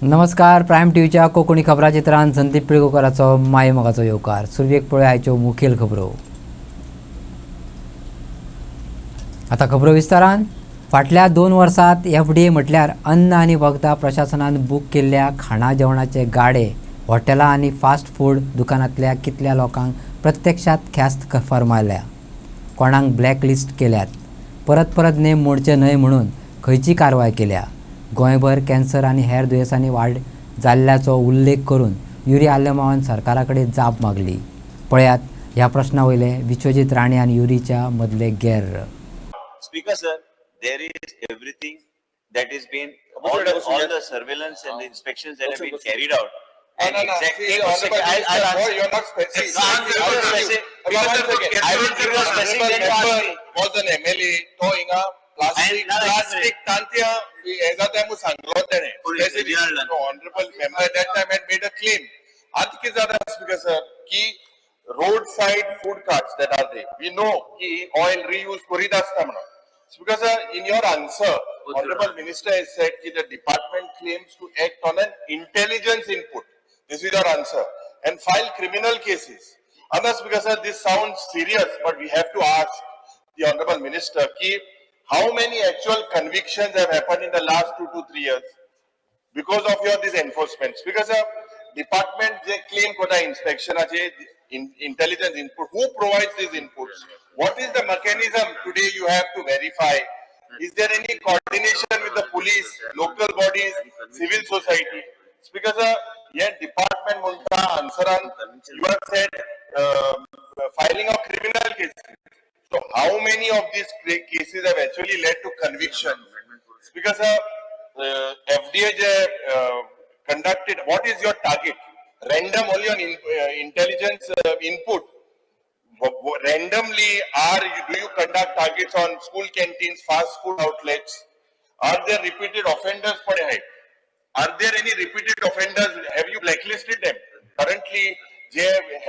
नमस्कार. प्रायम टीव्हीच्या कोकणी खबरां चित्रांत संदीप पिळगोकराचो माये मोगाचो येवकार. सुरवेक पळय आयच्यो मुखेल खबरो. आता खबरो विस्तारान. फाटल्या 2 वर्सांत FDA म्हटल्यार अन्न आनी वखदां प्रशासनान बूक केल्ल्या खाणा जेवणाचे गाडे, हॉटेलां आनी फास्ट फूड दुकानांतल्या कितल्या लोकांक प्रत्यक्षात ख्यास्त फर्मायल्या. कोणाक ब्लॅक लिस्ट केल्यात. परत परत नेम मोडचे न्हय म्हणून खंयची कारवाय केल्या. गोंयभर कॅन्सर आनी हेर दुयेंसांनी वाड जाल्ल्याचो उल्लेख करून युरी आल्यमावान सरकारा कडेन जाप मागली. पळयात ह्या प्रश्ना वयले विश्वजीत राणे आनी युरीच्या मदले गैर. Speaker sir, there is everything that has been all the surveillance and the inspections that have been carried out. And exactly, you're not specific. I will give you a specific then you ask me. Was an MLA to inga plastic tantia eza temu sanglo tene. No honorable member at that time had made a claim. Ad ki zyada speaker sir ki roadside food carts that are there. We know ki oil reuse korida astamna. Speaker sir, in your answer, honorable minister has said that the department claims to act on an intelligence input. This is your answer. And file criminal cases. Another speaker sir, this sounds serious, but we have to ask the honorable minister ki how many actual convictions have happened in the last 2 to 3 years because of your this enforcement. Speaker sir, department they claim kota inspection ache intelligence input. Who provides these inputs? What is the mechanism today you have to verify? Is there any coordination with the police, local bodies, civil society? Speaker sir, yeah, department munta answeran you have said filing of criminal cases. So how many of these cases have actually led to conviction? Speaker sir, FDA conducted. What is your target? Random only on intelligence input. Randomly, do you conduct targets on school canteens, fast food outlets? Are there repeated offenders? Are there any repeated offenders? Have you blacklisted them? Currently,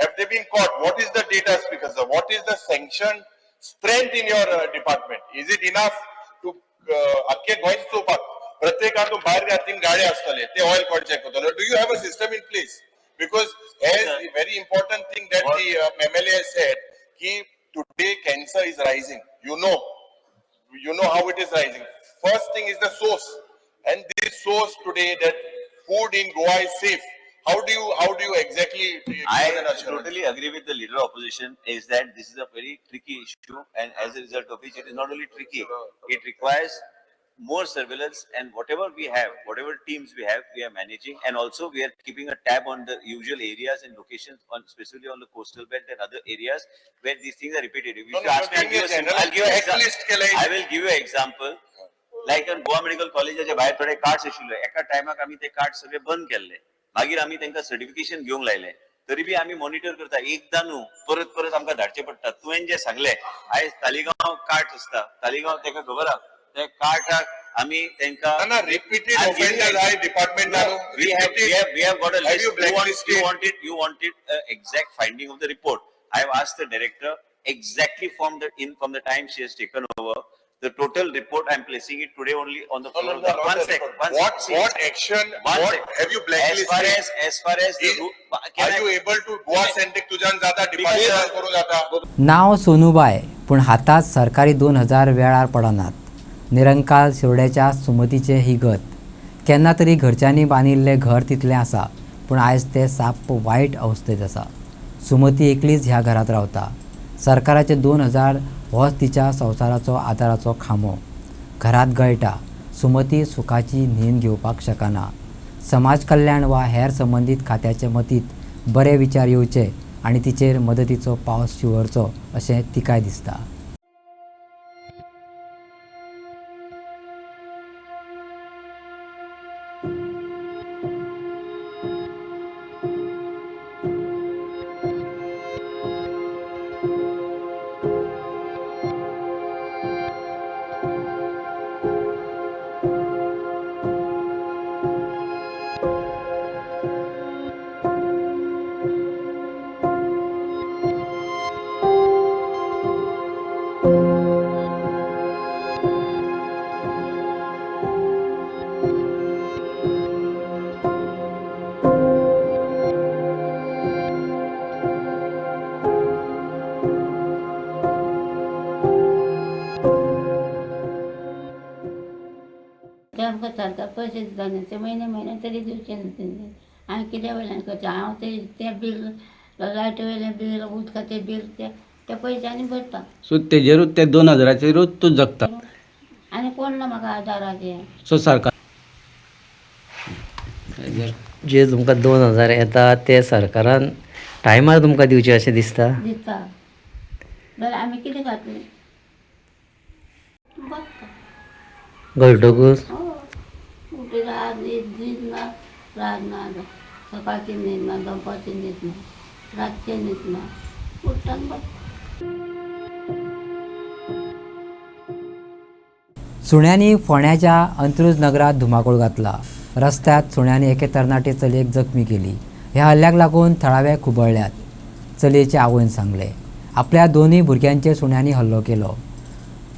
have they been caught? What is the data, speaker sir? What is the sanction strength in your department? Is it enough to akke goins sopak? प्रत्येकान बाहेर घातलीन गाडी असतले ते oil cod check करतले. Do you have a system in place? Because as a very important thing that the MLA has said, ki today cancer is rising. You know how it is rising. First thing is the source, and this source today that food in Goa is safe. How do you exactly? I totally agree with the leader of opposition. Is that this is a very tricky issue, and as a result of which it is not only tricky, it requires more surveillance, and whatever we have, whatever teams we have, we are managing, and also we are keeping a tab on the usual areas and locations, specifically on the coastal belt and other areas where these things are repetitive. If you ask me, I'll give you an example. Like in Goa Medical College, बाहेर थोडे cards आशिल्ले, एका टायमाक आमी ते card सगळे बंद केल्ले. मागीर आमी तांकां सर्टिफिकेशन घेवंक लायले. तरी बी आमी मॉनिटर करता. एकदा न्हू परत आमकां धाडचे पडटा. तुवें जे सांगले आयज तालिगांव कार्ड आसता, तालिगांव ताका खबर आहा त्या कार्डाक आमी तांकां repeated offenders I department we have got a list. You wanted exact finding of the report. I have asked the director exactly from the time she has taken over the total report. I am placing it today only on the floor. One second. What action? Have you blacklisted? As far as the are you able to Goa Centric तुझ्यान जाता department करू जाता. नाव सोनूबाय पूण हातात सरकारी 2000 वेळार पडनात. निरंकाल शिरोड्याच्या सुमतीचे ही गत. केन्ना तरी घरच्यांनी बांदिल्लें घर तितलें आसा पूण आयज तें साप वायट अवस्थेंत आसा. सुमती एकलीच ह्या घरांत रावता. सरकाराचे 2000 होच तिच्या संवसाराचो आदाराचो खांबो. घरांत गळटा. सुमती सुखाची न्हीद घेवपाक शकना. समाज कल्याण वा हेर संबंदीत खात्याचे मतींत बरे विचार येवचे आनी तिचेर मदतीचो पावस शिंवरचो अशें तिकाय दिसता. कशें दिता न्ही ते म्हयने तरी दिवचे न्ही तेणी हांवें कितें वयल्यान करचें हांव तें बील लायटी वयलें बील उदकाचें बील ते पयशांनी भरता सो तेजेरूच ते 2000चेरूच तूं जगता. आनी कोण ना म्हाका आदाराचें सो सरकार जे तुमकां 2000 येता ते सरकारान टायमार तुमकां दिवचे अशें दिसता. दिता जाल्यार आमी कितें घातलें बसता घडटकूच उठून रात न्हीद ना रात ना सकाळची न्हीद ना दनपारची न्हीद ना रातचें न्हीद ना उठ्ठान बसता. सुण्यांनी फोंड्याच्या अंत्रुज नगरात धुमाकूळ घातला. रस्त्यात सुण्यांनी एके तरणाटे चलयेक जखमी केली. ह्या हल्ल्याक लागून थळावे खुबळ्ळ्यात. चलयेचे आवयन सांगले आपल्या दोन्ही भुरग्यांचेर सुण्यांनी हल्लो केलो.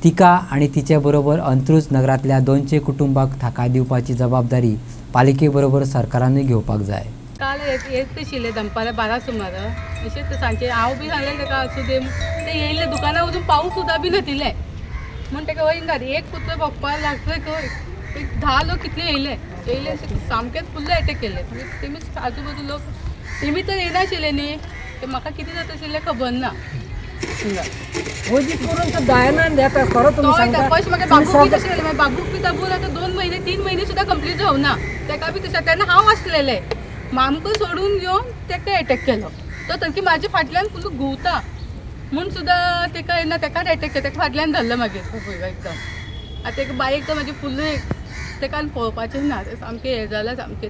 तिका आनी तिचे बरोबर अंत्रुज नगरांतल्या 200 कुटुंबांक थाकाय दिवपाची जबाबदारी पालिके बरोबर सरकारानूय घेवपाक जाय. काल येत आशिल्ले दनपारां 12 सुमार अशें ते सांजचे हांव बी सांगलें ताका आसूं दे ते येयले दुकानार वचून पावूंक सुद्दां बी नातिले म्हण ताका वयर घात एक कुत्रो भोंकपाक लागले खंय एक 10 लोक कितले येयले सामकेच फुल्ल अटॅक केले तेमी आजू बाजू लोक तेमी तर येनाशिल्ले न्ही ते म्हाका कितें जाता आशिल्लें खबर ना पयशे म्हाका बाबूक बी तशें जालें बाबूक बी दाबून आतां 2 महिने 3 महिने सुद्दां कंप्लीट जावना ताका बी तशें तेन्ना हांव आसलेलें आमकां सोडून घेवन ताका अटॅक केलो तो सारकी म्हाज्या फाटल्यान फुल्ल घुंवता म्हूण सुद्दां ताका येना ताकाच अटॅक केलो ताका फाटल्यान धरलो मागीर पळय एकदम आतां ताका बायक तो म्हाजी फुल्ल ताका आनी पळोवपाचें ना सामकें हें जालां सामकें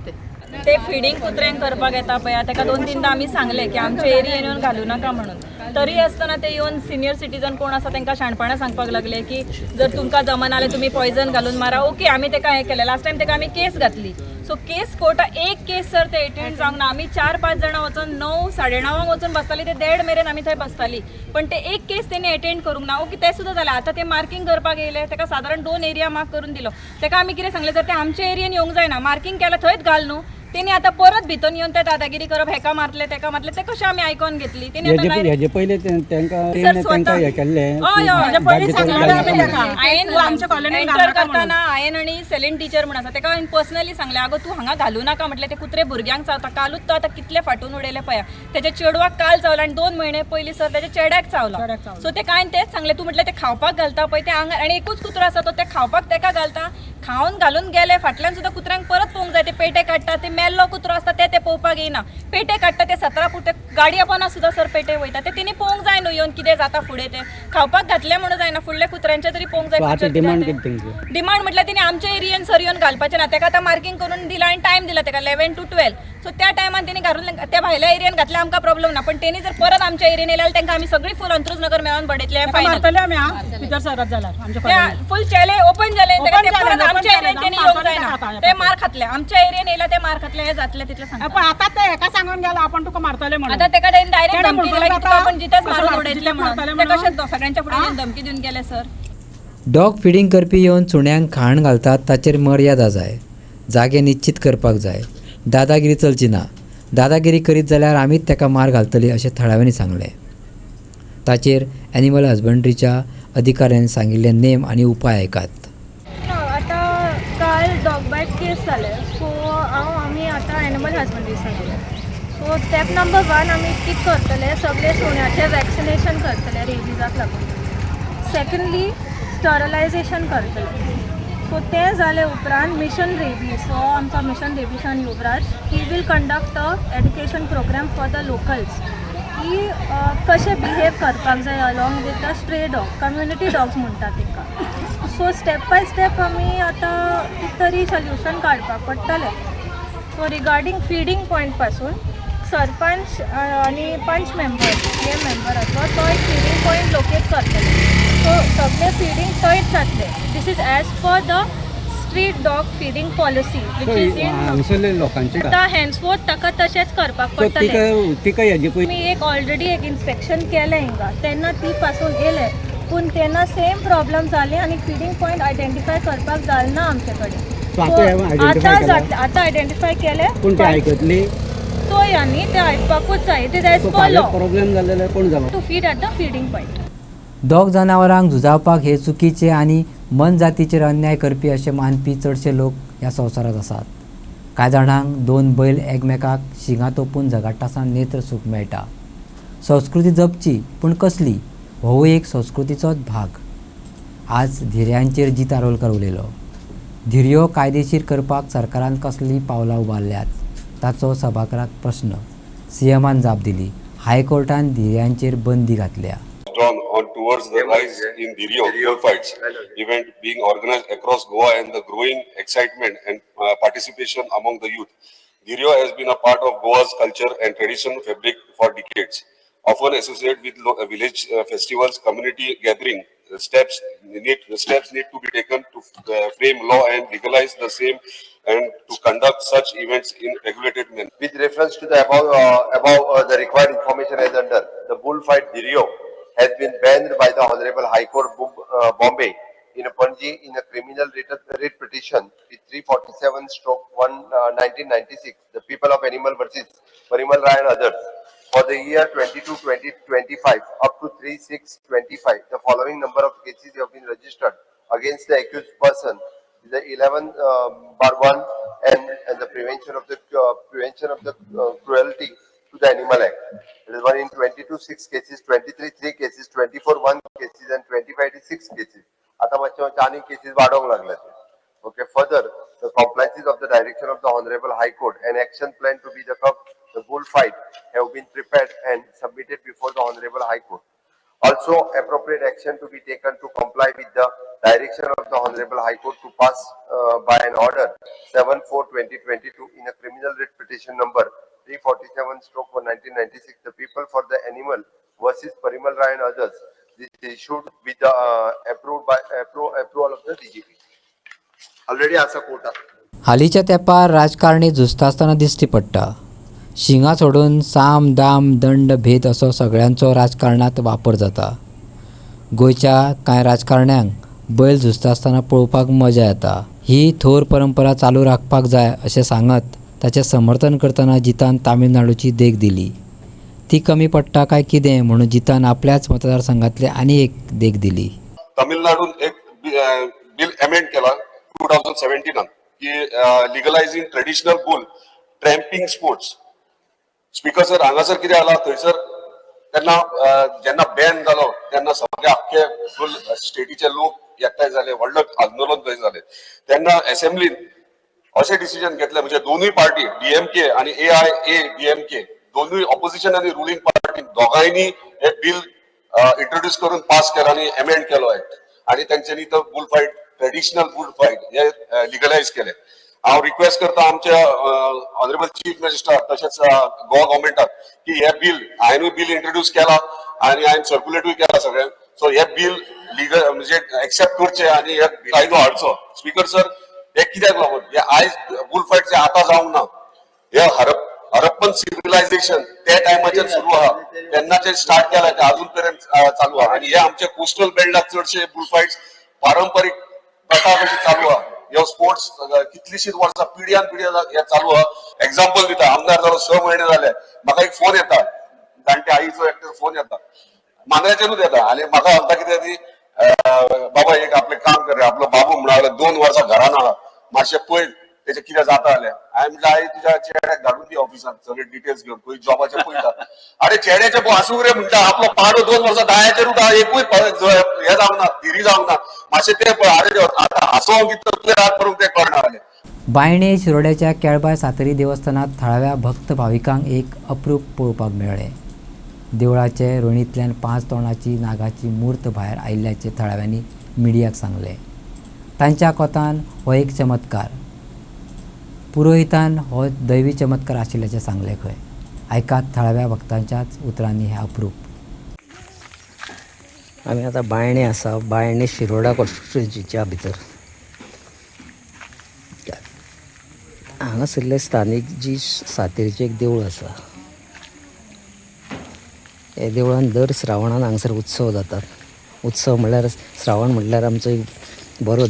ते फिडींग कुत्र्यांक करपाक येता पळय ताका 2-3दां आमी सांगलें की आमच्या एरियेन येवन घालूं नाका म्हणून तरी आसतना ते येवन सिनियर सिटीजन कोण आसा तांकां शाणपणां सांगपाक लागले की जर तुमकां जमना जाल्यार तुमी पॉयझन घालून मारा ओके आमी ताका हें केलें लास्ट टायम ताका आमी केस घातली सो केस कोर्टाक एक केस सर ते एटेंड जावंक ना आमी 4-5 जाणां वचून 9-9:30 वचून बसताली ते 1:30 मेरेन आमी थंय बसताली पण ते एक केस तेणी एटेंड करूंक ना ओके ते सुद्दां जालें आतां ते मार्किंग करपाक येयले ताका सादारण 2 एरिया मार्क करून दिलो ताका आमी कितें सांगलें जर ते आमच्या एरियेन येवंक जायना मार्किंग केलां थंयच घाल न्हू तेणी आतां परत भितून येवन ते दादागिरी करप हेका मारले तेका मारले ते कशें आमी आयकून घेतली तेणी हेजे पयले तांकां हें केल्लें एंटर करताना हांवें आनी सेलिन टीचर म्हण आसा ताका हांवें पर्सनली सांगलें आगो तूं हांगा घालूं नाका म्हटलें ते कुत्रे भुरग्यांक चावता कालूच तो आतां कितले फाटून उडयले पळया तेच्या चेडवाक काल चावला आनी 2 महिने पयलीं सर तेच्या चेड्याक चावला सो तेका हांवें तेच सांगलें तूं म्हटलें ते खावपाक घालता पळय ते आंगार आनी एकूच कुत्रो आसा तो ते खावपाक तेका घालता खावन घालून गेले फाटल्यान सुद्दां कुत्र्यांक परत पळोवंक जाय ते पेटे काडटा ते मेल्लो कुत्रो आसता ते पळोवपाक येना पेटे काडटा ते 17 फूट गाडये पोना सुद्दां सर पेटे वयता ते तेणी पळोवंक जाय न्हू येवन कितें जाता फुडें ते खावपाक घातलें म्हणून जायना फुडल्या कुत्र्यांचे तरी पळोवंक जाय डिमांड म्हटल्यार तेणी आमच्या एरियेन सर येवन घालपाचें ना ताका आतां मार्किंग करून दिलां आनी टायम दिला ताका 11 to 12 सो त्या टायमान तेणी घालून त्या भायल्या एरियेन घातल्या आमकां प्रॉब्लेम ना पण तेणी जर परत आमच्या एरियेन येयल्यार तांकां आमी सगळी फूल अंत्रुज नगर मेळोन बडयतले फूल चेले ओपन जाले आमच्या एरियेन तेणी येवंक जायना ते मार खातले आमच्या एरियेन येयला ते मार खातले हे जातले तितले सांगता आता ते हेका सांगून गेलो आपण तुका मारतले म्हणून आता ताका तेणी डायरेक्ट धमकी दिली की तुका आपण जितेच मारून उडयतले म्हणून ते कशें सगळ्यांच्या फुडें येवन धमकी दिवन गेले सर डॉग फिडिंग करपी येवन सुण्यांक खाण घालतात ताचेर मर्यादा जाय जागे निश्चित करपाक जाय दादागिरी चलची ना दादागिरी करीत जाल्यार आमीच ताका मार घालतली अशें थळाव्यांनी सांगलें ताचेर एनिमल हजबंड्रीच्या अधिकाऱ्यांनी सांगिल्ले नेम आनी उपाय आयकात आतां काल डॉग बायट केस जाले सो आमी आतां एनिमल हजबंड्री सांगलें सो स्टेप नंबर 1 आमी कितें करतले सगळे सुण्याचें वॅक्सिनेशन करतले रेबीजाक लागून सेकंडली स्टरलायजेशन करतले सो तें जाले उपरांत मिशन रेबीज सो आमचो मिशन रेबीज युवराज ही will conduct a education programme for the locals की कशें बिहेव करपाक जाय along with the stray dog community dogs म्हणटात ताका सो स्टेप बाय स्टेप आमी आतां कितें तरी सोल्युशन काडपाक पडटलें सो रिगार्डींग फिडींग पॉयंट पासून सरपंच आनी पंच मेंबर हे मेंबर आसलो तो एक फिडींग पॉयंट लोकेट करतले सो सगळे फिडींग थंयच जातले this is as per the street dog feeding policy which is in लोकांचे आतां हॅन्सफोर्थ ताका तशेंच करपाक पडटलें मी एक ऑलरेडी एक इन्स्पेक्शन केलें हिंगा तेन्ना ती पासून येयले पूण तेन्ना सेम प्रॉब्लम जाले आनी फिडींग पॉयंट आयडेंटिफाय करपाक जालें ना आमचे कडेन आतां आयडेंटिफाय केले चोय आनी ते आयकपाकूच जाय it is as per law problem जालेले कोण जालो to feed at the feeding point dog जनावरांक झुजावपाक हे चुकीचे आनी मन जातीचेर अन्याय करपी अशें मानपी चडशे लोक ह्या संवसारात आसात. कांय जाणांक 2 बैल एकमेकाक शिंगां तोपून झगडटासान नेत्र सूख मेळटा. संस्कृती जपची, पूण कसली? हो एक संस्कृतीचोच भाग. आज धिऱ्यांचेर जीत आरोलकर उलयलो. धिऱ्यो कायदेशीर करपाक सरकारान कसली पावलां उबारल्यात ताचो सभाघराक प्रश्न. सीएमान जाप दिली. हायकोर्टान धिऱ्यांचेर बंदी घातल्या. Drawn on towards the rise in Dhirio bullfights event being organized across Goa and the growing excitement and participation among the youth. Dhirio has been a part of Goa's culture and tradition fabric for decades. Often associated with village festivals, community gathering, steps need to be taken to frame law and legalize the same and to conduct such events in regulated manner. With reference to the above the required information as under, the bullfight Dhirio has been banned by the Honorable High Court Bombay in a Panji in a criminal writ petition with 347/1/1996, the people of Animal versus Parimal Rai and others. For the year 22-2025 up to 3/6/25, the following number of cases have been registered against the accused person. The 11/1 and the prevention of the cruelty to the Animal Act. It is 1 in 22 6 cases, 23 3 cases, 24 1 cases and 25 6 cases. आता मातशे चानी cases वाढोंक लागले. Okay. Further, the compliances of the direction of the Honorable High Court and action plan to be the bullfight have been prepared and submitted before the Honorable High Court. Also, appropriate action to be taken to comply with the direction of the Honorable High Court to pass by an order 7/4/2022 in a criminal writ petition number 347/1996, the people for the Animal versus Parimal Rai and others. This is issued with the approval of the DGP. Already as a quota. हालींच्या तेंपार राजकारणी झुजता आसतना दिश्टी पडटा. शिंगां सोडून साम दाम दंड भेद असो सगळ्यांचो राजकारणांत वापर जाता. गोंयच्या कांय राजकारण्यांक बैल झुजता आसतना पळोवपाक मजा येता. ही थोर परंपरा चालू राखपाक जाय अशें सांगत ताचें समर्थन करतना जितान तामिळनाडूची देख दिली. ती कमी पडटा काय कितें म्हणून जितान आपल्याच मतदारसंघातली आनी एक देख दिली. तमिळनाडून एक बिल अमेंड केला 2017 की legalising traditional bull tramping sports. Speaker sir हांगासर कितें जाला थंयसर तेन्ना जेन्ना बॅन जालो तेन्ना सगळे आख्खे फुल स्टेटीचे लोक एकठांय जाले, व्हडलें आंदोलन थंय जालें. तेन्ना असेंब्लीन अशें डिसिजन घेतलें म्हणजे दोनूय पार्टी DMK आणि AIADMK दोनूय ऑपोजिशन आणि रुलिंग पार्टी दोगांयनी हे बिल इंट्रोड्यूस करून पास केला आणि अमेंड केलो ऍक्ट आणि तेंच्यांनी तो boule fight traditional boule fight हे लिगलायज केले. हांव रिक्वेस्ट करता आमच्या ऑनरेबल चीफ मिनिस्टर तशेंच गोवा गव्हर्मेंटाक की हे बिल हांवेंय बिल इंट्रोड्यूस केला आणि हांवें सर्क्युलेटूय केला सगळ्यांक. सो हे बिल लिगल म्हणजे एक्सेप्ट करचे आणि हे कायदो हाडचो. स्पीकर सर हे कित्याक लागून हे आयज बुल फायट जे आतां जावंक ना हे हरप्पन सिव्हिलायझेशन त्या टायमाचेर सुरू आहा तेन्नाचे स्टार्ट केला ते अजून पर्यंत चालू आहा आणि हे आमचे कोस्टल बेल्टाक चडशे बुल फायट्स पारंपारीक प्रथा कशी चालू आहा. ह्यो स्पोर्ट्स कितलीशीच वर्सां पिढ्यान पिढ्या हे चालू आहा. एक्झाम्पल दिता आमदार जालो 6 म्हयने जाले म्हाका एक फोन येता जाणट्या आईचो एकटो फोन येता मांद्र्याच्यानूच येता आनी म्हाका सांगता कितें ती बाबा एक आपलें काम कर रे आपलो बाबू म्हणा 2 वर्सां घरान आहा मातशें पळय तेचे कितें जाता जालें. हांवें म्हणलें आई तुज्या चेड्याक धाडून दी ऑफिसांत सगळे डिटेल्स घेवन खंय जॉबाचे पळयता. अरे चेड्याचे पळय आसूं रे म्हणटा आपलो पाडो 2 वर्सां दायाचेर उठा एकूय हे जावंक ना धिरी जावंक ना मातशें तें पळय. अरे आतां हांसो कितें रात करूंक तें कळना जालें. बायणे शिरोड्याच्या केळबाय सातेरी देवस्थानात थळाव्या भक्त भाविकांक एक अप्रूप पळोवपाक मेळ्ळें. देवळाचे रोणींतल्यान 5 तोंडाची नागाची मूर्त भायर आयिल्ल्याचे थळाव्यांनी मिडियाक सांगले. तांच्या कोतान हो एक चमत्कार. पुरोहितान हो दैवी चमत्कार आशिल्ल्याचें सांगलें खंय. आयकात थळाव्या भक्तांच्याच उतरांनी हें अप्रूप. आमी आतां बायणे आसा बायणे शिरोडा कॉन्स्टिट्युएन्सीच्या भितर. हांगासरले स्थानीक जी सातेरीचें एक देवूळ आसा हे देवळान दर श्रावणान हांगासर उत्सव जातात. उत्सव म्हणल्यार श्रावण म्हणल्यार आमचो एक बरो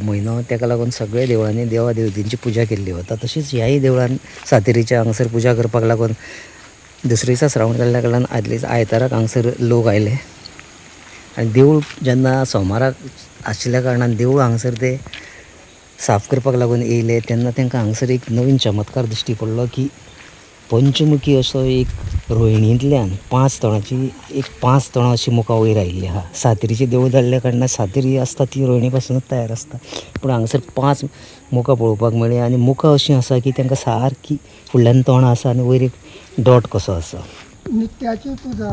म्हयनो तेका लागून सगळे देवळांनी देवा देवतींची पुजा केल्ली वता. तशीच ह्याय देवळान सातेरीच्या हांगासर पुजा करपाक लागून दुसरे दिसा श्रावण जाल्ल्या कारणान आदले आयताराक हांगासर लोक आयले आनी देवूळ जेन्ना सोमाराक आशिल्ल्या कारणान देवूळ हांगासर ते साफ करपाक लागून येयले तेन्ना तांकां हांगसर एक नवीन चमत्कार दिश्टी पडलो की पंचमुखी असो एक रोहिणींतल्यान 5 तणां अशी मुखां वयर आयिल्ली आहा. सातेरीचें देवूळ जाल्ल्या कारणान सातेरी आसता ती रोहिणी पासूनच तयार आसता, पूण हांगसर 5 मुखां पळोवपाक मेळ्ळी आनी मुखां अशीं आसा की तांकां सारकी फुडल्यान तोंडां आसा आनी वयर एक डॉट कसो आसा. नित्याची पुजा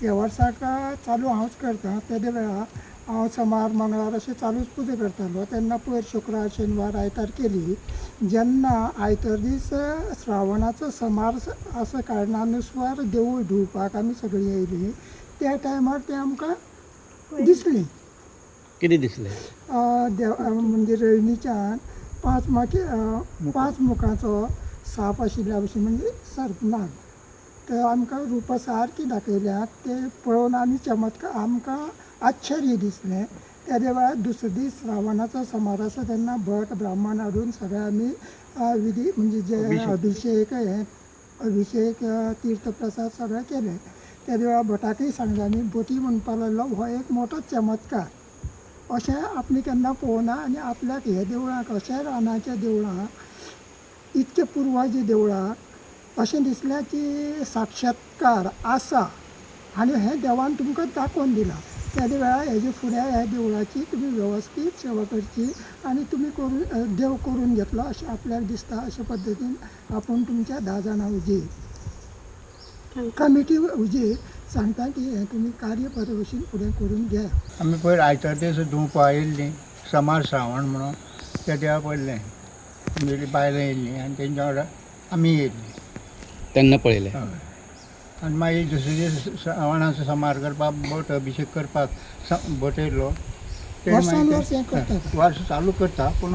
ह्या वर्साक चालू हांवच करता. तेदे वेळार हांव सोमार मंगळार अशें चालूच पुजा करतालो. तेन्ना पयर शुक्रार शेनवार आयतार केली. जेन्ना आयतार दीस श्रावणाचो समार आसा कारणानुसार देवूळ धुवपाक आमी सगळीं येयलीं. त्या टायमार तें आमकां दिसलें. कितें दिसलें? म्हणजे रोहिणीच्यान 5 मुखांचो साप आशिल्ल्या भशेन म्हणजे सर्पनाग ते आमकां रुपां सारकी दाखयल्यात. ते पळोवन आमी चमत्कार आमकां आश्चर्य दिसलें. तेदे वेळार दुसरे दीस श्रावणाचो समार आसा तेन्ना भट ब्राह्मण हाडून सगळे आमी विधी म्हणजे जे अभिषेक तीर्थप्रसाद सगळे केले. तेदे वेळार भटाकय सांगले आमी बोटी म्हणपाक लागलो हो एक मोठो चमत्कार अशें आपणी केन्ना पळोवना. आनी आपल्याक हे देवळाक अशें रानाच्या देवळाक इतके पुर्वाजी देवळाक अशें दिसलें की साक्षात्कार आसा आनी हें देवान तुमकां दाखोवन दिलां. तेदे वेळार हेजे फुडें ह्या देवळाची तुमी वेवस्थीत सेवा करची आनी तुमी करून देव करून घेतलो अशें आपल्याक दिसता. अशे पद्दतीन आपूण तुमच्या 10 जाणां हुजीर कमिटी हुजीर सांगता की हें तुमी कार्य बरे भशेन फुडें करून घ्या. आमी पयर आयतार दीस धुवपा येयल्लीं समार श्रावण म्हणून त्या देवा पडलें म्हणजे बायलां येयल्लीं आनी तेंच्या वांगडा आमी येयल्लीं तेन्ना पळयलें. आनी मागीर दुसरे दीस श्रावणाचो समार करपाक बोट अभिशेक करपाक बोट येयलो. वर्स चालू करता पूण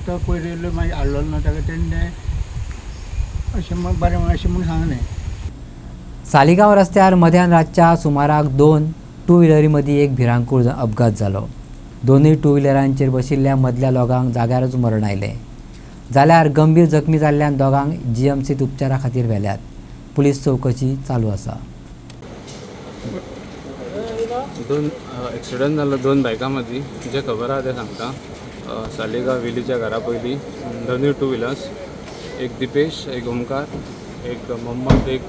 तो पयर येयलो मागीर हाडलो न्हू ताका तेणें अशें बरें अशें म्हूण सांगलें. सालिगांव रस्त्यार मध्यान रातच्या सुमाराक 2 टू व्हिलरी मदीं एक भिरांकूळ अपघात जालो. दोनूय टू व्हिलरांचेर बशिल्ल्या मदल्या लोकांक जाग्यारच मरण आयलें. जाल्यार गंभीर जखमी जाल्ल्यान दोगांक GMCत उपचारा खातीर व्हेल्यात. पुलीस चौकशी चालू आसा. 2 एक्सिडंट जालो 2 बायकां मदीं. जे खबर आहा तें सांगता. सालिगांव वेलीच्या घरा पयलीं दोनूय टू व्हिलर्स, एक दिपेश, एक ओमकार, एक मोहम्मद, एक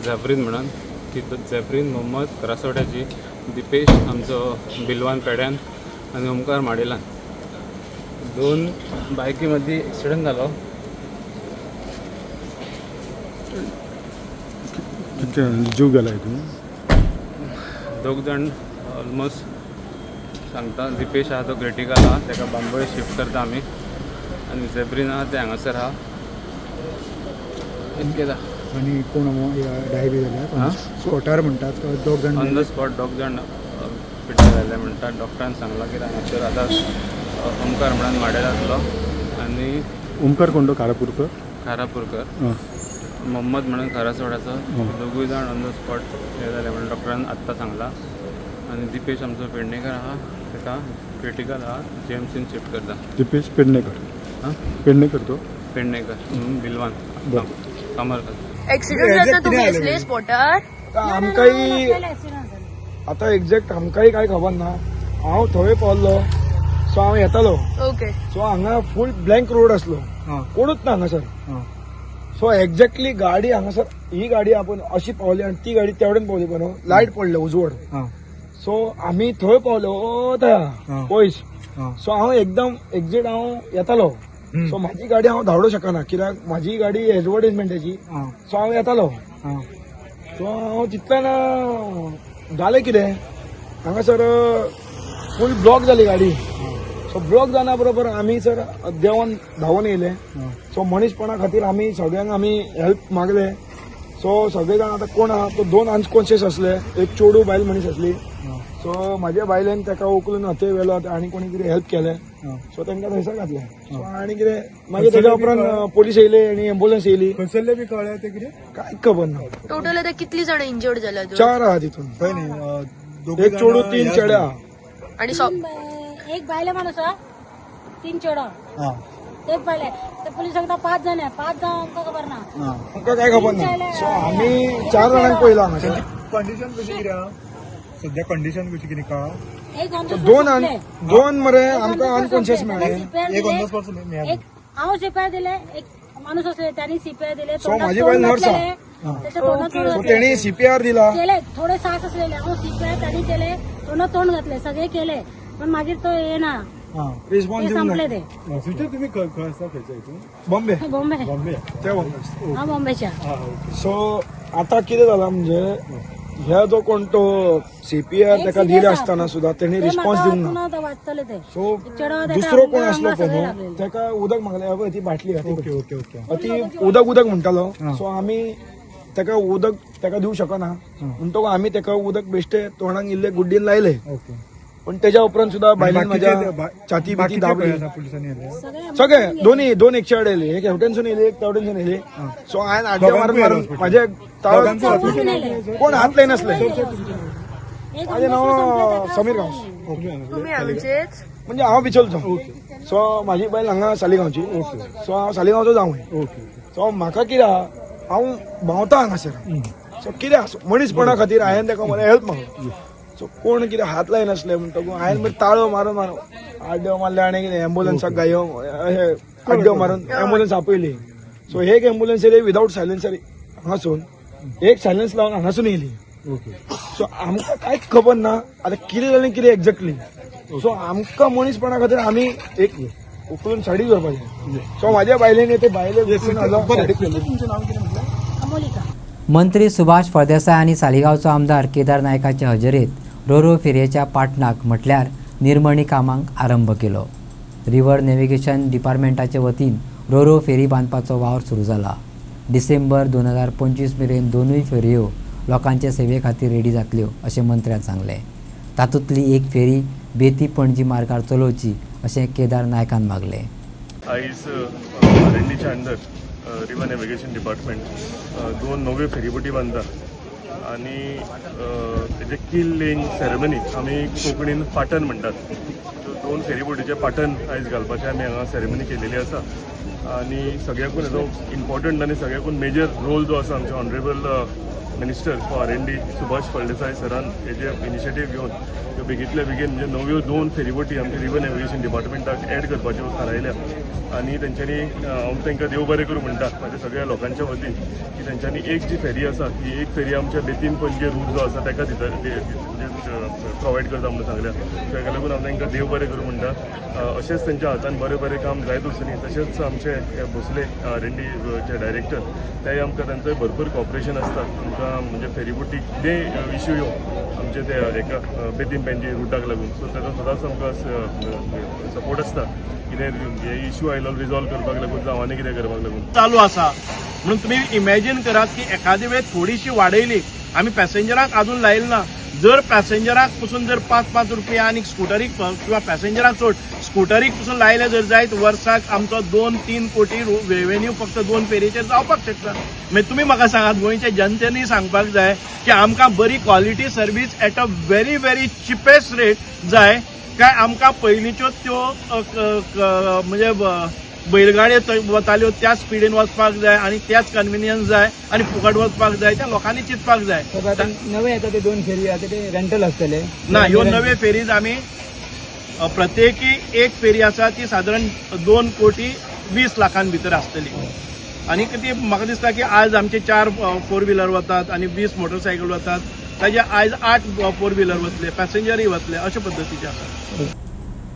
झॅफ्रीन म्हणून. ती झॅफ्रीन मोहम्मद करासवाड्याची, दिपेश आमचो बिलवान पेड्यान आनी ओमकार माडेलान. 2 बायकी मदीं एक्सिडंट जालो. जीव गेला हितून 2 जाण ऑलमोस्ट सांगता. दिपेश आहा तो क्रिटिकल आहा, ताका बांबोळे शिफ्ट करता आमी. आनी झॅफ्रीन आहा ते हांगासर आहा. इतकें जाता. आनी कोण डायबी जाल्यार स्पॉटार म्हणटात 2 जाण ऑन द स्पॉट 2 जाण पिड्ड्यार जाले म्हणटात. डॉक्टरान सांगला की हांगासर आतां ओमकार म्हणून माडेल आसलो आनी ओमकार कोण तो खारापूरकर मोहम्मद म्हणून खारासवाड्याचो. 2 जाण ऑन द स्पॉट हे जाले म्हणून डॉक्टरान आत्तां सांगला. आनी दिपेश आमचो पेडणेकर आहा, ताका क्रिटिकल आहा, GMCन शिफ्ट करता. दिपेश पेडणेकर तो पेडणेकर बिलवान कामरकर. एक्सिडेंट जाता तुम्ही असले स्पॉटार आमकांय आतां एक्झॅक्ट आमकांय कांय खबर ना. हांव थंय पावल्लो सो हांव येतालो. ओके. सो हांगा फूल ब्लँक रोड आसलो, कोणूच ना हांगासर. सो एक्झॅक्टली गाडी हांगासर ही गाडी आपण अशी पावली आनी ती गाडी तेवढ्यान पावली पण लायट पडले उजवड. सो आमी थंय पावलो थंय पयस. सो हांव एकदम एक्झॅक्ट हांव येतालो. सो म्हाजी गाडी हांव धांवडूं शकना कित्याक म्हाजी गाडी एडवर्टायजमेंटाची. सो हांव येतालो. सो हांव तितल्यान जालें कितें हांगासर फूल ब्लॉक जाली गाडी. सो ब्लॉक जाना बरोबर आमी सर देवान धांवून येयले. सो मनीसपणा खातीर आमी सगळ्यांक आमी हेल्प मागले. सो सगळे जाण आतां कोण आहा तो 2 अनकॉन्शियस असले, एक चेडू बायल मनीस आसली. सो म्हाज्या बायलेन ताका उखलून हथंय व्हेलो आनी कोणी कितें हेल्प केलें. सो तांकां थंयसर घातलें. सो आनी कितें मागीर तेच्या उपरांत पोलीस येयले आनी एम्बुलन्स येयली. खंयसरले बी कळ्ळें तें कितें कांय खबर ना. टोटल आता कितली जाणां इंजर्ड जाल्या? 4 आहा तितून. एक चेडू 3 चेड्या. आणि एक बायले माणूस 3 चेडो. एक बायले ते पुलीस सांगता 5 जाण 5 जाण आमकां खबर ना. आमकां काय खबर ना. सो आमी 4 जाणांक पळयला हांगासर. कंडिशन कशी कितें सद्या कंडिशन कशी कितें का दोन मरे आमकां अनकॉन्शियस मेळ्ळे. हांव सीपीआर दिले, एक माणूस असले त्यांनी सीपीआर दिले. सो माझी बायल नर्स तेणी सीपीआर दिला. केले थोडे सास असलेले, हांव सीपीआर त्यांनी केले, तोंड घातले, सगळे केले, पण मागीर तो येना, रिस्पॉन्स संपले ते. तुम्ही बॉम्बे बॉम्बे त्या हा बॉम्बेच्या. सो आता कितें जालां म्हणजे ह्या जो कोण तो सीपीआर ताका दिले आसतना सुद्धा तेणी रिस्पॉन्स दिवंक ना. वाचतले ते सो चेडो दुसरो कोण असलो पळय ताका उदक मागले, ती बाटली ती उदक म्हणटालो. सो आमी ताका उदक ताका दिवंक शकना, म्हणटकूच आमी ताका उदक बेश्टे तोंडाक इल्ले गुड्डीन लायले. पण त्याच्या उपरांत सुद्धा बायलेन माझ्या छाती बिती दाबली. सगळे दोन एकशे आडले, एक हेवटेनसून येयले, एक तेवटेनसून येयले. सो हांवें आड्डे मारून माझे कोण हात लाय नसले. माझे नाव समीर गांवस, म्हणजे हांव बिचोलचो. सो म्हाजी बायल हांगा सालिगांवची. सो हांव सालिगांवचो जावं. सो म्हाका कितें हांव भावता हांगासर. सो कितें मनीसपणा खातीर हांवें ताका मला हेल्प मागलो. सो कोण कितें हात लाय नासले म्हणटकूच हांवें मागीर ताळो मारून आड्ड्यो मारले आनी कितें एम्बुलन्साक गायो आड्ड्यो मारून एम्बुलन्स आपयली. सो एक एम्बुलन्स येयली विदाउट सायलेन्सर हांगासून, एक सायलेन्स लावन हांगासून येयली. सो आमकां कांयच खबर ना आतां कितें जालें कितें एक्झॅक्टली. सो आमकां मनीसपणा खातीर आमी एक उखलून साडी करपाचें. सो म्हाज्या बायलेन ते बायले मंत्री सुभाष फळदेसाय आणि सालिगांवचो आमदार केदार नायकाचे हजेरेत रोरो फेरयेच्या पाटणाक म्हटल्यार निर्मणी कामांक आरंभ केलो. रिव्हर नॅव्हिगेशन डिपार्टमेंटाचे वतीन रोरो फेरी बांदपाचो वावर सुरू जाला. डिसेंबर 2025 मेरेन दोनूय फेरयो लोकांचे सेवे खातीर रेडी जातल्यो अशें मंत्र्यान सांगलें. तातूंतली एक फेरी बेती पणजी मार्गार चलोवची अशें केदार नायकान मागलें. आयज आरएनडीच्या अंडर रिव्हर नॅव्हिगेशन डिपार्टमेंट दोन नव्यो फेरीबोटी बांदता आनी तेजे किल लेन सेरेमनी आमी कोंकणीन पाटण म्हणटात. दोन फेरीबोटीचे पाटण आयज घालपाचें आमी हांगा सेरेमनी केलेली आसा. आनी सगळ्याकून हेजो इम्पॉर्टंट आनी सगळ्याकून मेजर रोल जो आसा आमचे honourable minister for R and D Subhash Phaldesai सरान हेजे इनिशिएटीव घेवन त्यो बेगींतल्या बेगीन म्हणजे नव्यो दोन फेरीबोटी आमच्या रिव्हर नॅव्हिगेशन डिपार्टमेंटाक एड करपाच्यो थारायल्या. आनी तेंच्यांनी हांव तांकां देव बरें करूं म्हणटा म्हाज्या सगळ्या लोकांच्या वतीन की तेंच्यांनी एक जी फेरी आसा ती एक फेरी आमच्या बेतीन पणजे रूट जो आसा ताका प्रोवायड करता म्हणून सांगल्या. ताका लागून हांव तांकां देव बरें करूं म्हणटा. अशेंच तेंच्या हातान बरें काम जायत वचूनी. तशेंच आमचे भोसले आरएनडीचे डायरेक्टर तेय आमकां तांचोय भरपूर कॉपरेशन आसता. आमकां म्हणजे फेरीबोटी कितेंय इश्यू येवं आमचे ते एका बेतीन पणजे रुटाक लागून सो ताका सदांच आमकां सपोर्ट आसता. कितें हे इश्यू आयलो रिजॉल्व करपाक लागून जावं आनी कितें करपाक लागून चालू आसा. म्हणून तुमी इमॅजीन करात की एखादे वेळ थोडीशी वाडयली, आमी पॅसेंजराक अजून लायिल्ली ना. जर पॅसेंजराक पसून जर 5 रुपया आनी स्कुटरीक किंवा पॅसेंजराक चड स्कुटरीक पसून लायले जर जायत वर्साक आमचो 2-3 कोटी रेवेन्यू फक्त दोन फेरीचेर जावपाक शकता. मागीर तुमी म्हाका सांगात गोंयच्या जनतेनी सांगपाक जाय की आमकां बरी quality service at a very cheapest rate जाय काय आमकां पयलींच्यो त्यो म्हणजे बैलगाड्यो वताल्यो त्याच स्पिडीन वचपाक जाय आनी त्याच कन्विनियन्स जाय आनी फुकट वचपाक जाय त्या लोकांनी चिंतपाक जाय. नवे येता ते दोन फेरी आता ते रेंटल आसतले ना. ह्यो नवे फेरीज आमी प्रत्येकी एक फेरी आसा ती सादारण 2 कोटी 20 लाखां भितर आसतली. आनी ती म्हाका दिसता की आज आमचे 4 4 व्हिलर वतात आनी 20 मोटरसायकल वतात. ताजे आयज 8 4 व्हिलर वतले, पॅसेंजरय वतले, अशे पद्दतीचे आसा.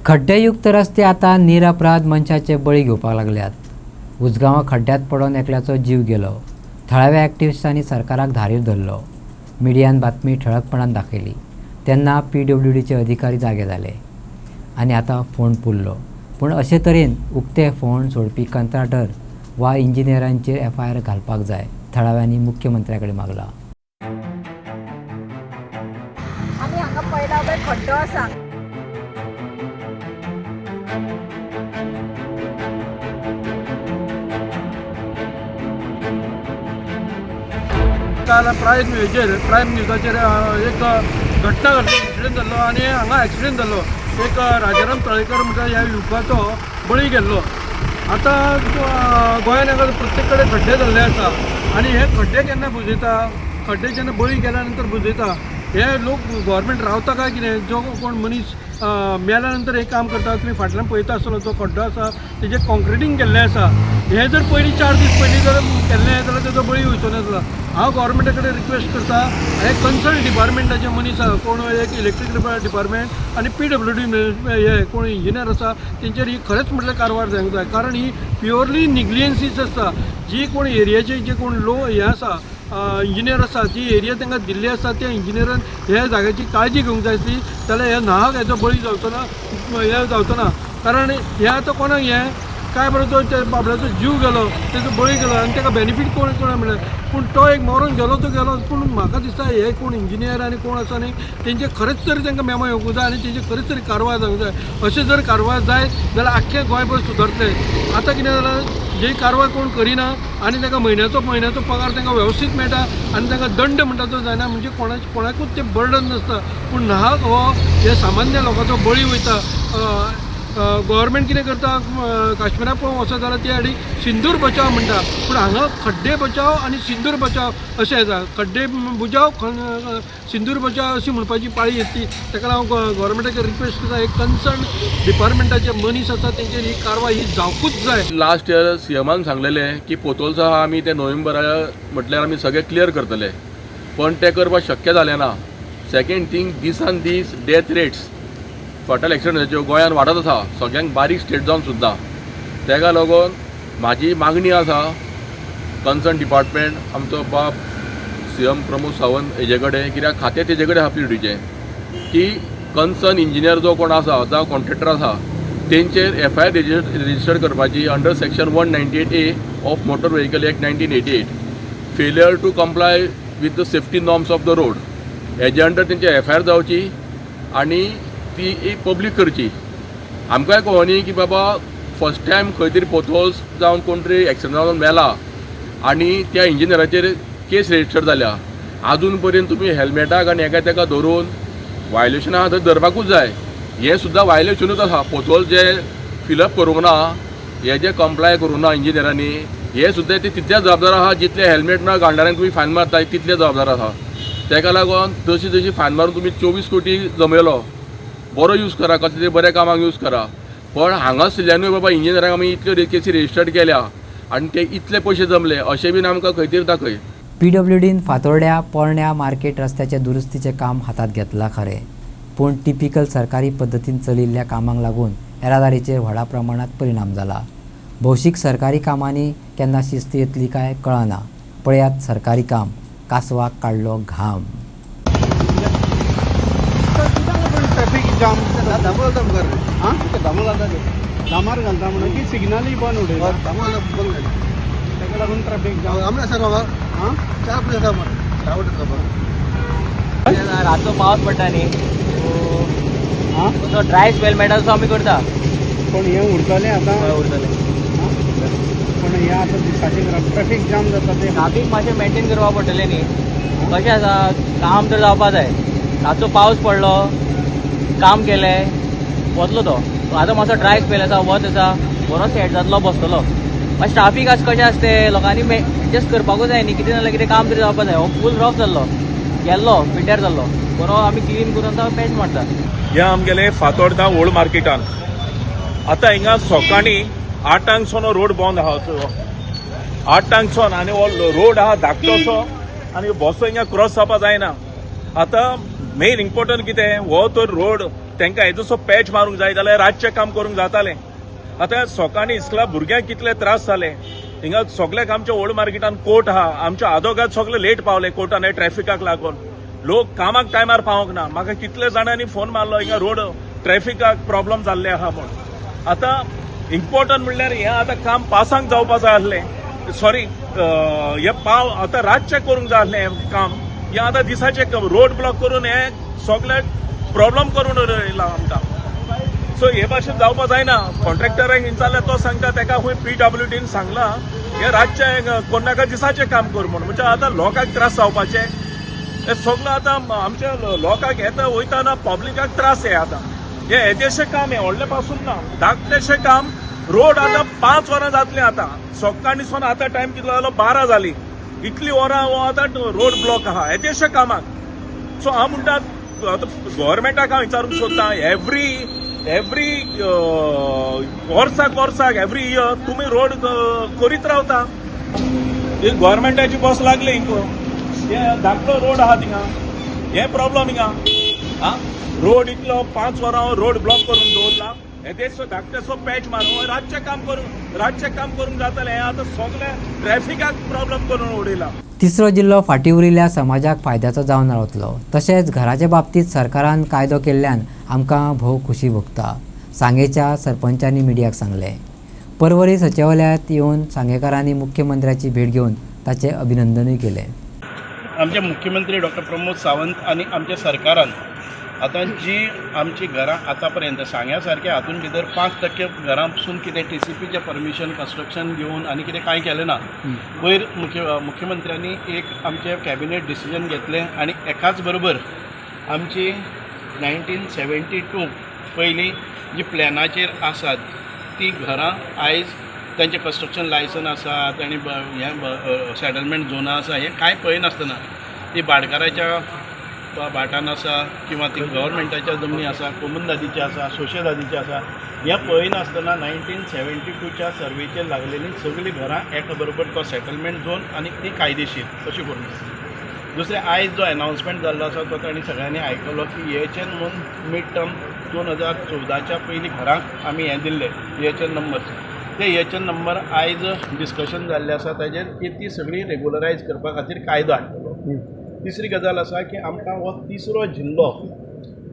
खड्डेयुक्त रस्ते आता निरपराध मनशाचे बळी घेवपाक लागल्यात. उजगांवा खड्ड्यात पडून एकल्याचो जीव गेलो. थळाव्या एक्टिव्हिस्टांनी सरकाराक धारीर धरलो. मिडियान बातमी ठळकपणान दाखयली तेन्ना PWDचे अधिकारी जागे जाले आनी आतां फोंड पुरलो. पूण अशे तरेन उक्ते फोंड सोडपी कंत्राटर वा इंजिनियरांचेर FIR घालपाक जाय थळाव्यांनी मुख्यमंत्र्या कडेन मागला. आमी हांगा पळयला पळय खड्डो आसा. काल प्रायम न्यूजाचेर एक घटना घडली, एक्सिडेंट जाल्लो आनी हांगा एक्सिडेंट जाल्लो. एक राजाराम तळेकर म्हणटा ह्या युवकाचो बळी गेल्लो. आतां गोंयांत हांगा प्रत्येक कडेन खड्डे जाल्ले आसा आनी हे खड्डे केन्ना बुजयता, खड्डे जेन्ना बळी गेल्या नंतर बुजयता हे लोक गव्हर्मेंट रावता काय कितें जो कोण मनीस मेल्या नंतर हे काम करता तुमी फाटल्यान पळयता आसतलो जो खड्डो आसा तेजें कॉन्क्रिटींग केल्लें आसा हे जर पयलीं 4 दीस पयलीं जर केल्लें जाल्यार तेजो बळी वयचो नासलो हांव गव्हर्मेंटा कडेन रिक्वेस्ट करता हे कन्सर्न डिपार्टमेंटाचे मनीस आसा कोण एक इलेक्ट्रीक डिपार्टमेंट आनी PWD हे कोण इंजिनियर आसा तेंचेर ही खरेंच म्हटल्यार कारवार जावंक जाय कारण ही प्युअरली निग्लियन्सीस आसता जी कोण एरियाचे जे कोण लो हे आसा इंजिनियर आसा जी एरिया तांकां दिल्ली आसा त्या इंजिनियरान ह्या जाग्याची काळजी घेवंक जाय आसली जाल्यार ह्या नाहक हेचो बळी जावचो ना हे जावचो ना कारण हे आतां कोणाक हे काय बरो तो त्या बाबड्याचो जीव गेलो तेजो बळी गेलो आनी ताका बेनिफीट कोणा मेळ्ळें पूण तो एक मरून गेलो तो गेलो पूण म्हाका दिसता हे कोण इंजिनियर आनी कोण आसा न्ही तेंचे खरेंच तरी तांकां मेमो येवंक जाय आनी तेंची खरेंच तरी कारवाय जावंक जाय अशें जर कारवाय जाय जाल्यार आख्खें गोंयभर सुदरतलें आतां कितें जालां जी कारवाय कोण करिना आनी ताका म्हयन्याचो पगार तांकां वेवस्थीत मेळटा आनी तांकां दंड म्हणटा तो जायना म्हणजे कोणाकूच तें बर्डन नासता पूण नाहक हो हे सामान्य लोकांचो बळी वयता गव्हर्मेंट कितें करता काश्मीरा पळोवंक वचत जाल्यार ते आडी सिंदूर बचाव म्हणटा पूण हांगा खड्डे बचाव आनी सिंदूर बचाव अशें येता खड्डे बुजाव सिंदूर बचाव अशी म्हणपाची पाळी येतली ताका लागून गव्हर्मेंटाचेर रिक्वेस्ट करता एक कन्सर्न डिपार्टमेंटाचे मनीस आसा तेंचेर ही कारवाय ही जावकूच जाय लास्ट इयर सीएमान सांगलेलें की पोतोल्स आहा आमी ते नोव्हेंबरा म्हटल्यार आमी सगळे क्लियर करतले पण ते करपाक शक्य जालें ना सेकेंड थिंग दिसान दीस डेथ रेट्स फॉटल एक्सिडंटाच्यो गोंयांत वाडत आसा सगळ्यांक बारीक स्टेट जावन सुद्दां ताका लागून म्हाजी मागणी आसा कन्सर्न डिपार्टमेंट आमचो बाब CM प्रमोद सावंत हेजे कडेन कित्याक खातें तेजे कडेन आहा PWDचें की कन्सर्न इंजिनियर जो कोण आसा जावं कॉन्ट्रॅक्टर आसा तेंचेर FIR रेजिस्टर करपाची under section 198A of motor vehicle act 1988 failure to comply with the safety norms of the road हेजे अंडर तेंचे FIR जावची आनी ती एक पब्लीक करची आमकांय कळोनी की बाबा फर्स्ट टायम खंय तरी पोथोल्स जावन कोण तरी एक्सिडंट जावन मेला आनी त्या इंजिनियराचेर केस रेजिस्टर जाल्या आजून पर्यंत तुमी हेल्मेटाक आनी हेका तेका धरून वायलेशन आहा थंय धरपाकूच जाय हें सुद्दां वायलेशनूच आसा पोथोल जे फिलअप करूंक ना हे जे कंप्लाय करूंक ना इंजिनियरांनी हे सुद्दां ते तितले जबाबदार आहा जितले हेल्मेट ना घालणाऱ्यांक तुमी फायन मारता तितले जबाबदार आसा ताका लागून जशी फायन मारून तुमी 24 कोटी जमयलो बरो यूज करा कसले तरी बऱ्या कामाक यूज करा पण हांगासरल्यानूय बाबा इंजिनियरांक आमी इतल्यो केसी रेजिस्टर्ड केल्या आनी ते इतले पयशे जमले अशें बीन आमकां खंय तरी दाखय PWDन फातोर्ड्या पोरण्या मार्केट रस्त्याचे दुरुस्तीचे काम हातात घेतला खरें पूण टिपिकल सरकारी पद्दतीन चलिल्ल्या कामांक लागून येरादारीचेर व्हडा प्रमाणात परिणाम जाला भौशीक सरकारी कामांनी केन्ना शिस्त येतली काय कळना पळयात सरकारी काम कासवाक काडलो घाम ट्रॅफिक जाम धामोल कर हां धामोल जाता ते धामार घालता म्हणून की सिग्नलूय बंद उडयला धामोल बंद जाली ताका लागून ट्रॅफिक जाम आमले सर बाबा हां चार पुजा जाम रावट खबर रातचो पावस पडटा न्ही हां तो ड्राय स्पेल मेळटा तसो आमी करता पण हे उरतलें आतां उरतलें पण हे आतां दिसाचें ट्रॅफिक जाम जाता ते ट्रॅफिक मातशें मेंटेन करपा पडटलें न्ही कशें आसा काम तर जावपा जाय रातचो पावस पडलो काम केलें वतलो तो आतां मातसो ड्राय स्पेल आसा वत आसा बरो सेट जातलो बसतलो मातशें ट्राफीक आसा कशें आसा तें लोकांनी एडजस्ट करपाकूच जाय न्ही कितें जाल्यार कितें काम तरी जावपा जाय हो फूल रफ जाल्लो गेल्लो पिड्ड्यार जाल्लो बरो आमी क्लीन करून तो पेंट मारता हे आमगेले फातोर्डा ओल्ड मार्केटान आतां हिंगा सकाळीं 8 रोड बंद आहा 8 आनी हो रोड आहा धाकटोसो आनी बसो हिंगा क्रॉस जावपा जायना आतां मेन इम्पॉर्टंट कितें हो तो रोड तांकां हेजोसो पॅच मारूंक जाय जाल्यार रातचें काम करूंक जातालें आतां सकाळीं इस्कला भुरग्यांक कितले त्रास जाले हिंगा सगळ्याक आमच्या ओल्ड मार्केटान कोर्ट आहा आमच्या आदोगाद सगळे लेट पावले कोर्टान हे ट्रॅफिकाक लागून लोक कामाक टायमार पावोंक ना म्हाका कितले जाणांनी फोन मारलो हिंगा रोड ट्रॅफिकाक प्रॉब्लम जाल्ले आहा म्हूण आतां इम्पॉर्टंट म्हणल्यार हें आतां काम पासांक जावपा जाय आसलें सॉरी हे पाव आतां रातचें करूंक जाय आसलें हें काम हे आतां दिसाचें रोड ब्लॉक करून हे सगळे प्रॉब्लम करून उडयला आमकां सो हे भाशेन जावपा जायना कॉन्ट्रॅक्टराक विचारल्यार तो सांगता ताका खंय PWDन सांगलां हे रातचें कोणाका दिसाचें काम कर म्हणून म्हणजे आतां लोकांक त्रास जावपाचे हे सगळें आतां आमच्या लोकांक येता वयताना पब्लिकाक त्रास हे आतां हे येदेशें काम हे व्हडले पासून ना धाकटेशें काम रोड आतां 5 वरां जातलीं आतां सकाळींसून आतां टायम कितलो जालो 12 जाली इतली वरां हो आतां रोड ब्लॉक आहा येदेशें कामाक सो हांव म्हणटा आतां गव्हर्मेंटाक हांव विचारूंक सोदतां एवरी वर्साक एवरी इयर तुमी रोड करीत रावता. ही गव्हर्मेंटाची बस लागली हिंग हे धाकलो रोड आहा थिंगा हे प्रॉब्लम हिंगा रोड इतलो 5 वरां रोड ब्लॉक करून दवरला. हे देश धाकटेसो पॅच मारून रातचें काम करूंक जातालें. हें आतां सगळें ट्रॅफिकाक प्रॉब्लम करून उडयला. तिसरो जिल्लो फाटीं उरिल्ल्या समाजाक फायद्याचो जावन रावतलो. तशेंच घराच्या बाबतींत सरकारान कायदो केल्ल्यान आमकां भोव खुशी भोगता, सांगेच्या सरपंचांनी मिडियाक सांगलें. पर्वरी सचिवालयांत येवन सांगेकारांनी मुख्यमंत्र्याची भेट घेवन ताचें अभिनंदनूय केलें. आमचे मुख्यमंत्री डॉक्टर प्रमोद सावंत आनी आमच्या सरकारान आतां जी आमची घरां आतां पर्यंत सांग्या सारक्या हातून भितर 5% घरां पसून कितें TCPचें परमिशन कन्स्ट्रक्शन घेवन आनी कितें कांय केलें ना. वयर मुख्यमंत्र्यांनी एक आमचे कॅबिनेट डिसिजन घेतलें आनी एकाच बरोबर आमची 1972 पयलीं जी प्लॅनाचेर आसात ती घरां आयज तांचे कन्स्ट्रक्शन लायसन आसात आनी हें सेटलमेंट झोनां आसा हें कांय पळयनासतना ती भाटकाराच्या भाटान आसा किंवा ती गव्हर्मेंटाच्या जमनी आसा, कोमुनदादीची आसा, सोशेदादीची आसा, हें पळयनासतना 1972च्या सर्वेचेर लागलेलीं सगळीं घरां एका बरोबर तो सेटलमेंट झोन आनी ती कायदेशीर अशी करून. दुसरें आयज जो अनावन्समेंट जाल्लो आसा तो तांणी सगळ्यांनी आयकलो की EHN म्हणून मिड टर्म 2014च्या पयलीं घरांक आमी हें दिल्लें EHN नंबर. ते EHN नंबर आयज डिस्कशन जाल्लें आसा ताजेर की ती सगळी रेग्युलरायज करपा खातीर कायदो हाडटलो. तिसरी गजाल आसा की आमकां हो तिसरो जिल्लो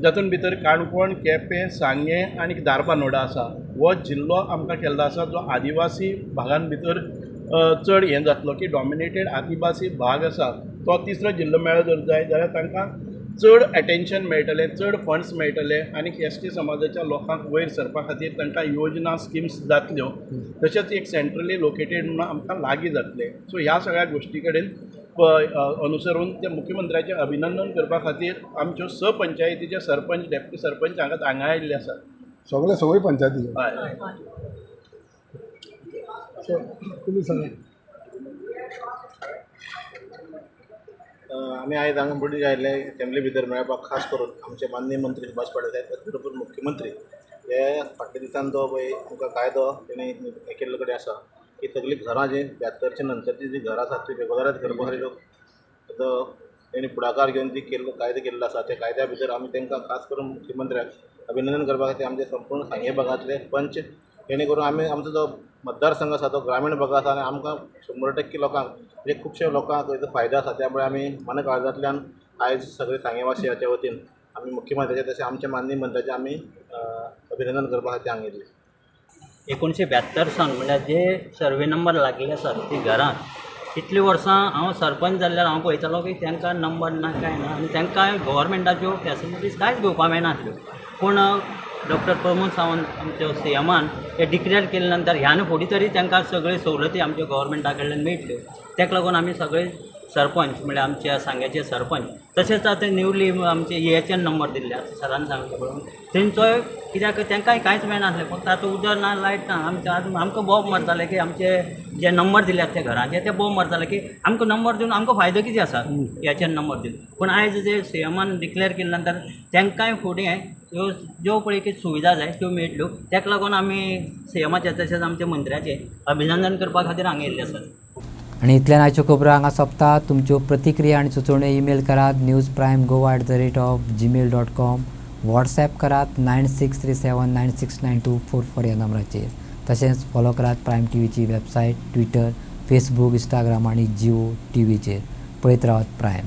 जातून भितर काणकोण, केपें, सांगें आनी धारबांदोडा आसा हो जिल्लो आमकां केल्लो आसा जो आदिवासी भागां भितर चड हें जातलो की डॉमिनेटेड आदिवासी भाग आसा तो तिसरो जिल्लो मेळ्ळो जर जाय जाल्यार तांकां चड अटेन्शन मेळटलें, चड फंड्स मेळटले आनी ST समाजाच्या लोकांक वयर सरपा खातीर तांकां योजना स्किम्स जातल्यो. तशेंच एक सेंट्रली लोकेटेड म्हणून आमकां लागीं जातलें. सो ह्या सगळ्या गोश्टी कडेन अनुसरून त्या मुख्यमंत्र्याचें अभिनंदन करपा खातीर आमच्यो पंचायतीचे सरपंच, डेप्टी सरपंच हांगा आयिल्ले आसात. सगळे पंचायती हय. आमी आयज हांगा मुडी आयिल्ले असेंब्ली भितर मेळपाक खास करून आमचे माननीय मंत्री सुभाष पाटील साहेब त्याच बरोबर मुख्यमंत्री हे फाटल्या दिसान जो पळय आमकां कायदो तेणी हे केल्लो कडेन आसा की सगळीं घरां जी 72च्या नंतरची जी घरां आसात ती रेग्युलरायज करपा खातीर तेणी फुडाकार घेवन जी कायदो केल्लो आसा त्या कायद्या भितर आमी तांकां खास करून मुख्यमंत्र्याक अभिनंदन करपा खातीर आमचे संपूर्ण सांगे भागांतले पंच जेणे करून आमी आमचो जो मतदारसंघ आसा तो ग्रामीण भाग आसा आनी आमकां 100% लोकांक म्हणजे खुबशे लोकांक हेजो फायदो आसा. त्यामुळे आमी मन काळजांतल्यान आयज सगळे सांगेवासियाच्या वतीन आमी मुख्यमंत्र्याचे तशें आमच्या माननीय मंत्र्याचें आमी अभिनंदन करपा खातीर हांगा येयल्ले. 1972 सावन म्हळ्यार जे सर्वे नंबर लागले आसात ती घरां इतली वर्सां हांव सरपंच जाल्ल्यार हांव पळयतालो की तांकां नंबर ना कांय ना आनी तांकां गव्हर्मेंटाच्यो फॅसिलिटीज कांयच घेवपा मेळनासल्यो. पूण डॉक्टर प्रमोद सावंत आमच्या CMान हे डिक्लेअर केले नंतर ह्यान फुडें तरी तांकां सगळे सवलती आमच्या गव्हर्मेंटा कडल्यान मेळटल्यो. ताका लागून आमी सगळे सरपंच म्हळ्यार आमच्या सांग्याचे सरपंच तशेंच आतां न्यूली आमचे EHN नंबर दिल्ले आतां सरान सांगले पळोवन तेंचोय कित्याक तांकांय कांयच मेळनासलें. फक्त आतां उदक ना लायट ना आमकां बोब मारताले की आमचे जे नंबर दिल्यात त्या घरांचे ते बोब मारताले की आमकां नंबर दिवन आमकां फायदो कितें आसा EHN नंबर दिवन. पूण आयज जे CMान डिक्लेअर केले नंतर तांकांय फुडें ह्यो ज्यो पळय कितें सुविधा जाय त्यो मेळटल्यो. ताका लागून आमी CMाचे तशेंच आमच्या मंत्र्याचें अभिनंदन करपा खातीर हांगा येयल्ले आसात. आनी इतल्यान आयच्यो खबरो हांगा सोंपतात. तुमच्यो प्रतिक्रिया आनी सुचोवण्यो ईमेल करात newsprimegoa@gmail.com. WhatsApp करात 9637969244 ह्या नंबराचेर. तशेंच फॉलो करात प्रायम TVची वेबसायट, ट्विटर, फेसबूक, इंस्टाग्राम आनी जिओ TVचेर. पळयत रावात प्रायम.